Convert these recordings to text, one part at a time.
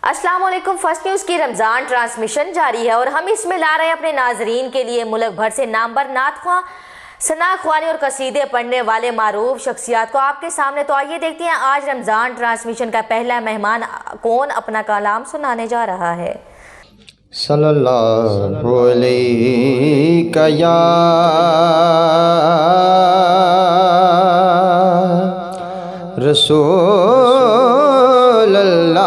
السلام علیکم۔ First news کی رمضان ٹرانسمیشن جاری ہے اور ہم اس میں لا رہے ہیں اپنے ناظرین کے لیے ملک بھر سے نامور نعت خواں، ثنا خوانی اور قصیدے پڑھنے والے معروف شخصیات کو آپ کے سامنے۔ تو آئیے دیکھتے ہیں آج رمضان ٹرانسمیشن کا پہلا مہمان کون اپنا کلام سنانے جا رہا ہے۔ صلی اللہ علیہ یا رسول اللہ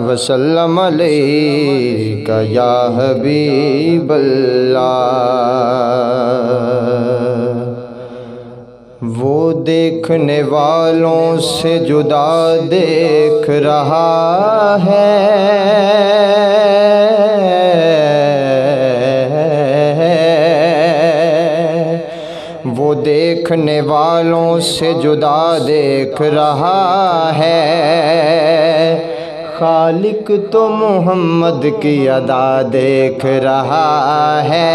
وسلم علیک یا حبیب اللہ۔ وہ دیکھنے والوں سے جدا دیکھ رہا ہے، وہ دیکھنے والوں سے جدا دیکھ رہا ہے، خالق تو محمد کی ادا دیکھ رہا ہے۔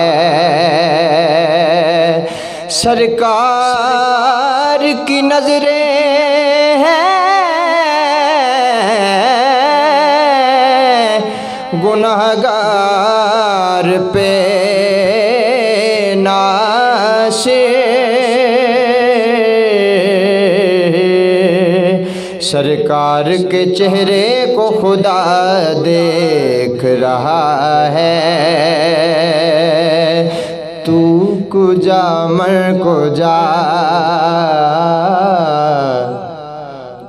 سرکار کی نظریں ہیں گنہگار پہ ناصر، سرکار کے چہرے کو خدا دیکھ رہا ہے۔ تو کجا مر کجا،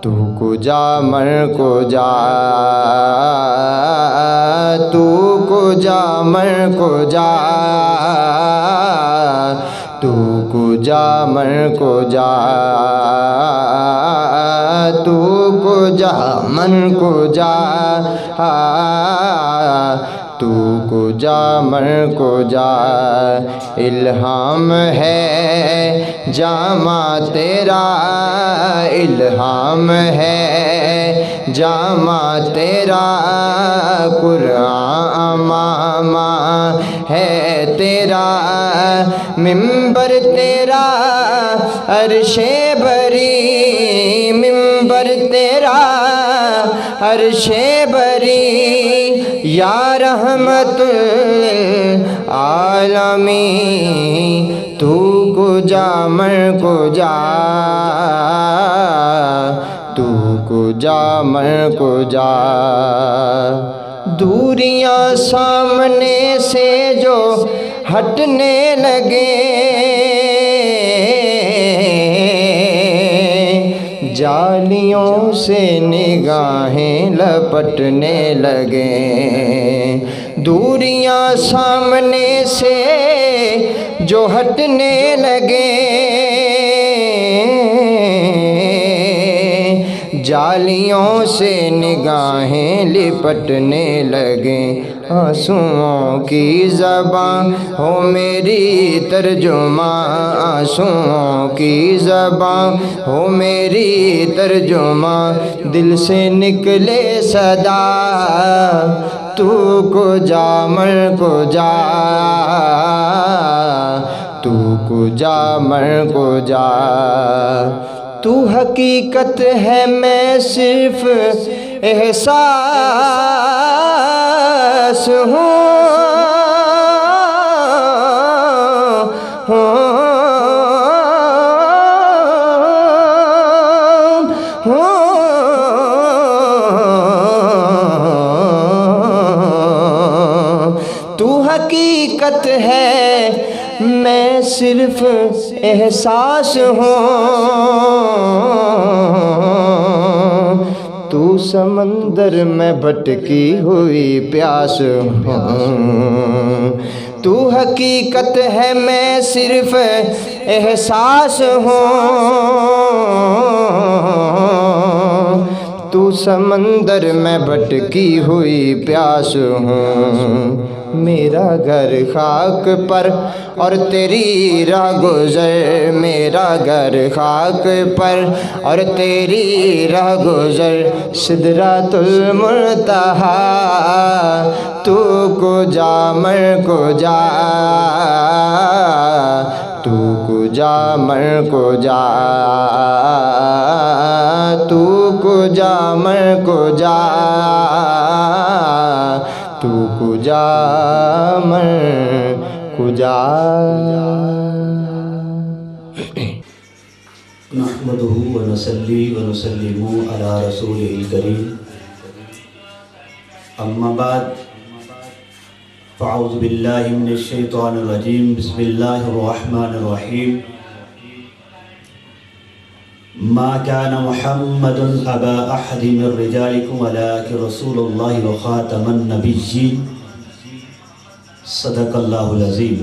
تو کجا مر کجا، تو کجا مر کجا، تو کجا مر کجا، تو کجا من کجا، تو کجا مر کجا۔ الہام ہے جامع تیرا، الہام ہے جامع تیرا، قرآن امامہ ہے تیرا، ممبر تیرا عرش بری، ممبر تیرا عرش بری، یا رحمت للعالمین، تو کجا مر کجا، تو کجا مر کجا۔ دوریاں سامنے سے جو ہٹنے لگے، جالیوں سے نگاہیں لپٹنے لگے، دوریاں سامنے سے جو ہٹنے لگے، جالیوں سے نگاہیں لپٹنے لگے، آنسوؤں کی زبان ہو میری ترجمان، آنسوؤں کی زبان ہو میری ترجمان، دل سے نکلے صدا، تو کجا مر کجا، تو کجا مر کجا۔ تو حقیقت ہے میں صرف احساس ہوں، تو حقیقت ہے میں صرف احساس ہوں، تو سمندر میں بھٹکی ہوئی پیاس ہوں، تو حقیقت ہے میں صرف احساس ہوں، تو سمندر میں بھٹکی ہوئی پیاس ہوں، میرا گھر خاک پر اور تیری راہ گزر، میرا گھر خاک پر اور تیری راہ گزر، سدرۃ المنتہا، تو کجا مر کجا، تو کجا مر کجا، کجا من کجا نحمده ونصلي ونسلم على رسوله الكريم اما بعد فاعوذ بالله من الشيطان الرجيم بسم الله الرحمن الرحيم ما كان محمد أبا أحد من رجالكم ولكن رسول الله وخاتم النبيين صدق الله العظيم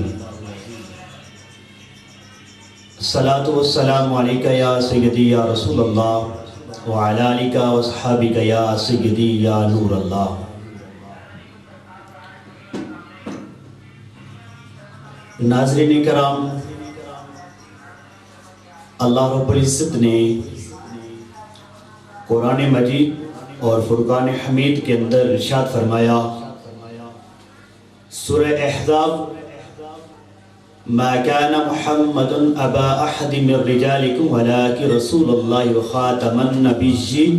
الصلاة والسلام عليك يا سيدي يا رسول الله وعلى آلك وصحابك يا سيدي يا نور الله. ناظرین کرام، اللہ رب العزت نے قرآن مجید اور فرقان حمید کے اندر ارشاد فرمایا، سورہ احزاب، ما كان محمد ابا احد من رجالكم ولكن رسول الله وخاتم النبيين.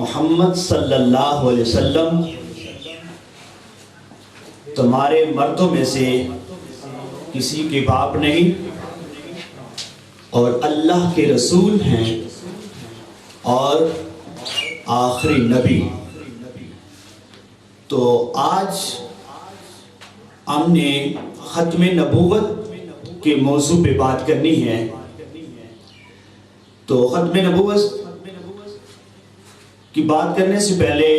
محمد صلی اللہ علیہ وسلم تمہارے مردوں میں سے کسی کے باپ نہیں اور اللہ کے رسول ہیں اور آخری نبی. تو آج ہم نے ختم نبوت کے موضوع پہ بات کرنی ہے. تو ختم نبوت کی بات کرنے سے پہلے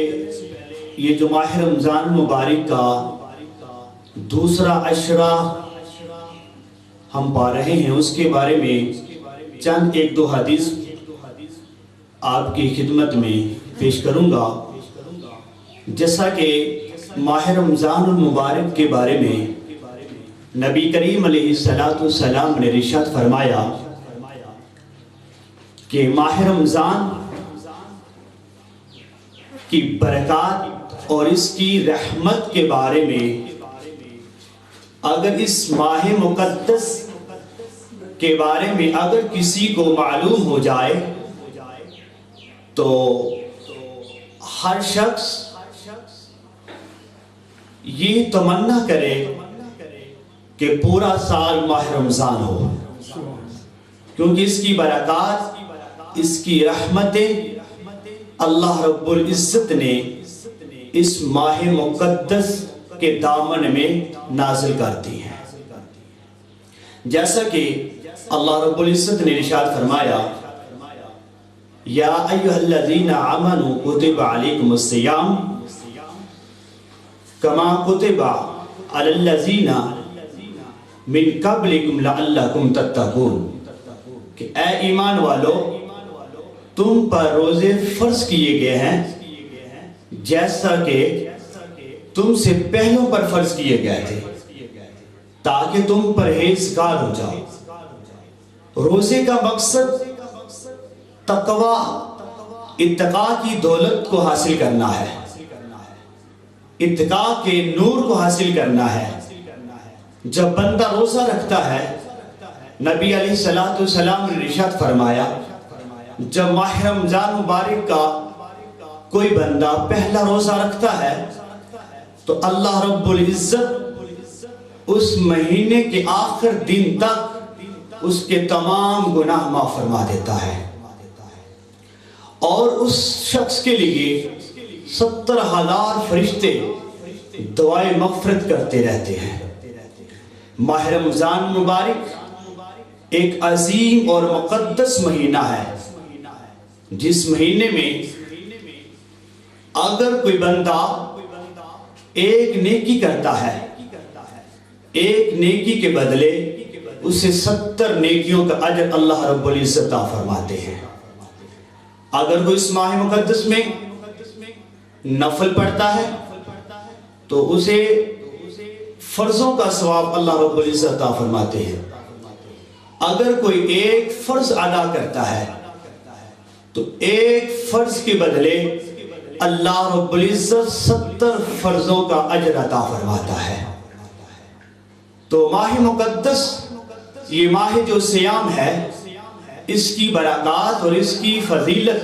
یہ جو ماہ رمضان مبارک کا دوسرا عشرہ ہم پا رہے ہیں، اس کے بارے میں چند ایک دو حدیث آپ کی خدمت میں پیش کروں گا. جیسا کہ ماہ رمضان المبارک کے بارے میں نبی کریم علیہ السلام نے ارشاد فرمایا کہ ماہ رمضان کی برکات اور اس کی رحمت کے بارے میں اگر اس ماہ مقدس کے بارے میں اگر کسی کو معلوم ہو جائے تو ہر شخص یہ تمنا کرے کہ پورا سال ماہ رمضان ہو، کیونکہ اس کی برکات، اس کی رحمتیں اللہ رب العزت نے اس ماہ مقدس کے دامن میں نازل کرتی ہیں. جیسا کہ اللہ رب العزت نے ارشاد فرمایا، یا ایھا الذین آمنوا کتب علیکم الصیام کما کتب علی الذین من قبلکم لعلکم تتقون، کہ اے ایمان والو، تم پر روزے فرض کیے گئے ہیں جیسا کہ تم سے پہلوں پر فرض کیے گئے تھے تاکہ تم پرہیزگار ہو جاؤ. روزے کا مقصد تقوی، اتقاء کی دولت کو حاصل کرنا ہے، اتقاء کے نور کو حاصل کرنا ہے. جب بندہ روزہ رکھتا ہے، نبی علیہ السلام نے ارشاد فرمایا، جب ماہ رمضان مبارک کا کوئی بندہ پہلا روزہ رکھتا ہے تو اللہ رب العزت اس مہینے کے آخر دن تک اس کے تمام گناہ معاف فرما دیتا ہے، اور اس شخص کے لیے 70,000 فرشتے دعائے مغفرت کرتے رہتے ہیں. ماہ رمضان مبارک ایک عظیم اور مقدس مہینہ ہے، جس مہینے میں اگر کوئی بندہ ایک نیکی کرتا ہے، ایک نیکی کے بدلے اسے 70 نیکیوں کا اجر اللہ رب العزت عطا فرماتے ہیں. اگر کوئی اس ماہ مقدس میں نفل پڑھتا ہے تو اسے فرضوں کا ثواب اللہ رب العزت عطا فرماتے ہیں. اگر کوئی ایک فرض ادا کرتا ہے تو ایک فرض کے بدلے اللہ رب العزت 70 فرضوں کا اجر عطا فرماتا ہے. تو ماہ مقدس، یہ ماہ جو صیام ہے، اس کی برکات اور اس کی فضیلت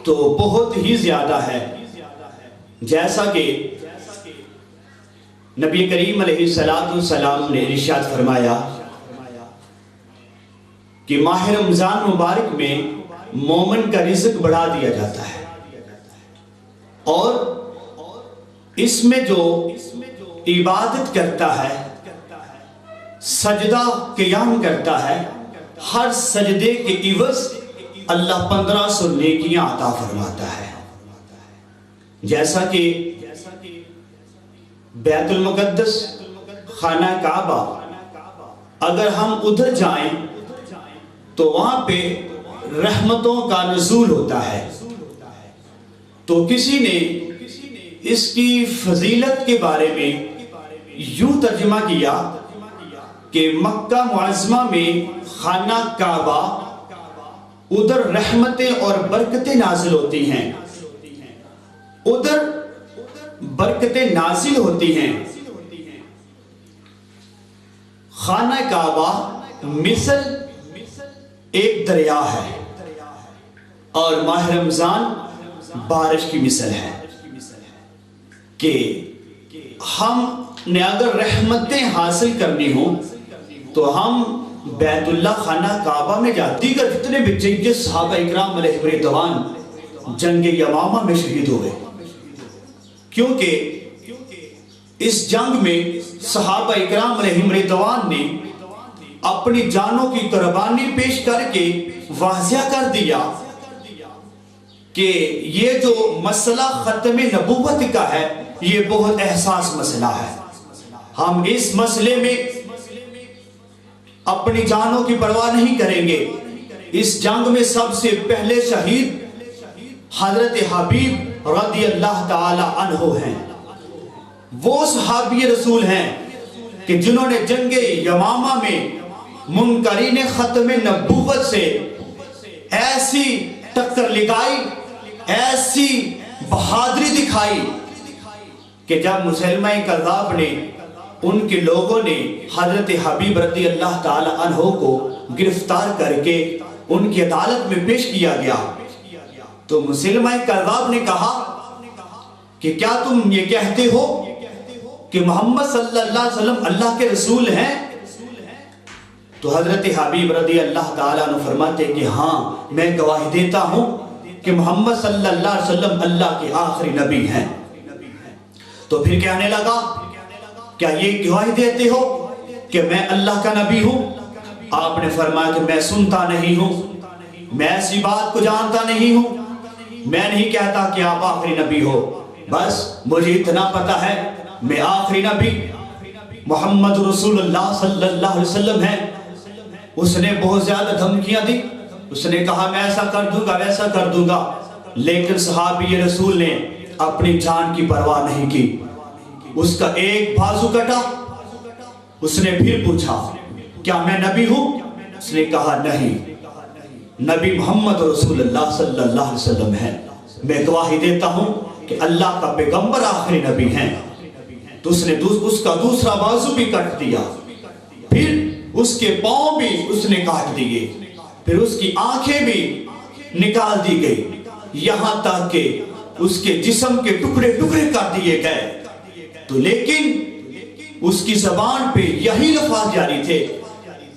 تو بہت ہی زیادہ ہے. جیسا کہ نبی کریم علیہ السلام نے ارشاد فرمایا کہ ماہ رمضان مبارک میں مومن کا رزق بڑھا دیا جاتا ہے، اور اس میں جو عبادت کرتا ہے، سجدہ قیام کرتا ہے، ہر سجدے کے عوض اللہ 1500 نیکیاں عطا فرماتا ہے۔ جیسا کہ بیت المقدس، خانہ کعبہ، اگر ہم ادھر جائیں تو وہاں پہ رحمتوں کا نزول ہوتا ہے، تو کسی نے اس کی فضیلت کے بارے میں یوں ترجمہ کیا کہ مکہ معظمہ میں خانہ کعبہ، ادھر رحمتیں اور برکتیں نازل ہوتی ہیں، ادھر برکتیں نازل ہوتی ہیں۔ خانہ کعبہ مثل ایک دریا ہے، اور ماہ رمضان بارش کی مثل ہے کہ ہم نے اگر رحمتیں حاصل کرنی ہوں تو ہم بیت اللہ خانہ کعبہ میں جاتی، دیگر جتنے بھی جنگ صحابہ اکرام علیہ رضوان جنگ یمامہ میں شہید ہوئے، کیونکہ اس جنگ میں صحابہ اکرام علیہ رضوان نے اپنی جانوں کی قربانی پیش کر کے واضح کر دیا کہ یہ جو مسئلہ ختم نبوت کا ہے یہ بہت احساس مسئلہ ہے، ہم اس مسئلے میں اپنی جانوں کی پرواہ نہیں کریں گے۔ اس جنگ میں سب سے پہلے شہید حضرت حبیب رضی اللہ تعالی عنہ ہیں، وہ صحابی رسول ہیں کہ جنہوں نے جنگ یمامہ میں منکرین ختم نبوت سے ایسی ٹکر لگائی، ایسی بہادری دکھائی کہ جب مسلمہ کذاب نے، ان کے لوگوں نے حضرت حبیب رضی اللہ تعالی عنہ کو گرفتار کر کے ان کی عدالت میں پیش کیا گیا، تو مسلمہ کذاب نے کہا کہ کیا تم یہ کہتے ہو کہ محمد صلی اللہ علیہ وسلم اللہ کے رسول ہیں؟ تو حضرت حبیب رضی اللہ تعالیٰ عنہ فرماتے کہ ہاں، میں گواہی دیتا ہوں کہ محمد صلی اللہ علیہ وسلم اللہ کے آخری نبی ہیں۔ تو پھر کہنے لگا کیا یہ گواہی دیتے ہو کہ میں اللہ کا نبی ہوں؟ آپ نے فرمایا کہ میں سنتا نہیں ہوں، میں ایسی بات کو جانتا نہیں ہوں، میں نہیں کہتا کہ آپ آخری نبی ہو، بس مجھے اتنا پتا ہے میں آخری نبی محمد رسول اللہ صلی اللہ علیہ وسلم ہے۔ اس نے بہت زیادہ دھمکیاں دی، اس نے کہا میں ایسا کر دوں گا، ویسا کر دوں گا، لیکن صحابی رسول نے اپنی جان کی پرواہ نہیں کی۔ اس کا ایک بازو کٹا، اس نے پھر پوچھا کیا میں نبی ہوں؟ اس نے کہا نہیں، نبی محمد رسول اللہ صلی اللہ علیہ وسلم ہے، میں گواہی دیتا ہوں کہ اللہ کا پیغمبر آخری نبی ہیں۔ تو اس نے اس کا دوسرا بازو بھی کٹ دیا، پھر اس کے پاؤں بھی اس نے کاٹ دیے، پھر اس کی آنکھیں بھی نکال دی گئی، یہاں تک کہ اس کے جسم کے ٹکڑے ٹکڑے کر دیے گئے۔ تو لیکن اس کی زبان پہ یہی لفظ جاری تھے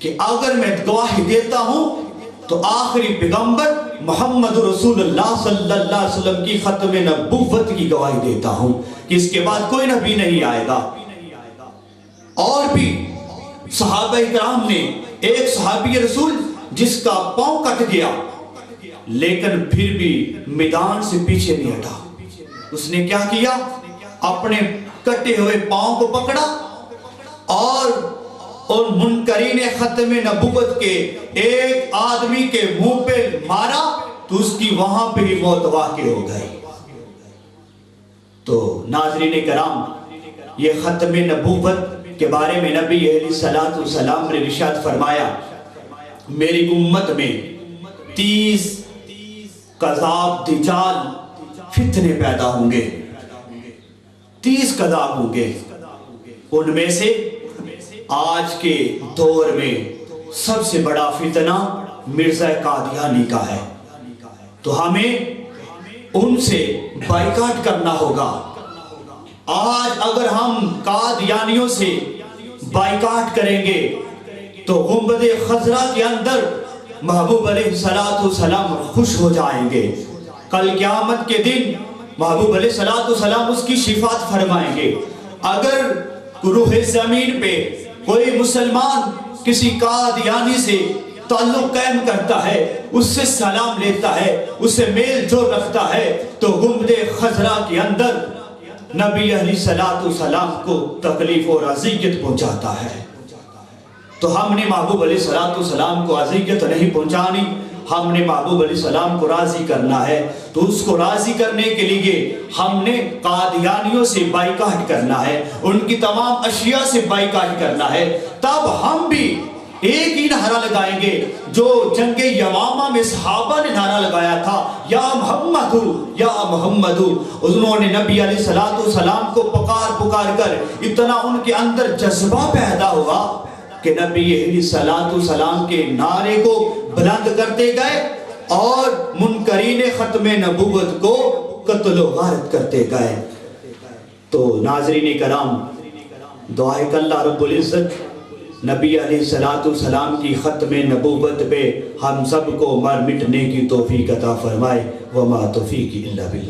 کہ اگر میں گواہی دیتا ہوں تو آخری پیغمبر محمد رسول اللہ صلی اللہ علیہ وسلم کی ختم نبوت کی گواہی دیتا ہوں کہ اس کے بعد کوئی نبی نہیں آئے گا۔ اور بھی صحابہ اکرام نے، ایک صحابی رسول جس کا پاؤں کٹ گیا لیکن پھر بھی میدان سے پیچھے نہیں ہٹا، اس نے کیا کیا؟ اپنے کٹے ہوئے پاؤں کو پکڑا اور ان منکرین ختم نبوت کے ایک آدمی کے منہ پہ مارا تو اس کی وہاں پہ ہی موت واقع ہو گئی۔ تو ناظرین کرام، یہ ختم نبوت کے بارے میں نبی علیہ السلام نے ارشاد فرمایا میری امت میں 30 کذاب دجال فتنے پیدا ہوں گے، 30 کذاب ہوں گے، ان میں سے آج کے دور میں سب سے بڑا فتنہ مرزا قادیانی کا ہے۔ تو ہمیں ان سے بائیکاٹ کرنا ہوگا، آج اگر ہم قادیانیوں سے بائیکاٹ کریں گے تو گنبد خضرا کے اندر محبوب علیہ السلام خوش ہو جائیں گے. کل قیامت کے دن محبوب علیہ السلام اس کی شفاعت فرمائیں گے. اگر روح زمین پہ کوئی مسلمان کسی قادیانی سے تعلق قائم کرتا ہے، اس سے سلام لیتا ہے، اس سے میل جول رکھتا ہے، تو گنبد خضرا کے اندر نبی علیہ السلام کو تکلیف اور اذیت پہنچاتا ہے. تو ہم نے محبوب علیہ السلام کو اذیت نہیں پہنچانی، ہم نے محبوب علیہ السلام کو راضی کرنا ہے. تو اس کو راضی کرنے کے لیے ہم نے قادیانیوں سے بائیکاٹ کرنا ہے، ان کی تمام اشیاء سے بائیکاٹ کرنا ہے. تب ہم بھی ایک ہی نعرہ لگائیں گے جو جنگ یمامہ میں صحابہ نے نعرہ لگایا تھا، یا محمد یا محمد. انہوں نے نبی علیہ السلام کو پکار کر اتنا ان کے اندر جذبہ پیدا ہوا کہ نبی علیہ السلام کے نعرے کو بلند کرتے گئے اور منکرین ختم نبوت کو قتل و غارت کرتے گئے. تو ناظرین کرام، دعائے کہ اللہ رب العزت نبی علیہ السلام کی ختم نبوت پہ ہم سب کو مر مٹنے کی توفیق عطا فرمائے. وما توفیقی الا باللہ.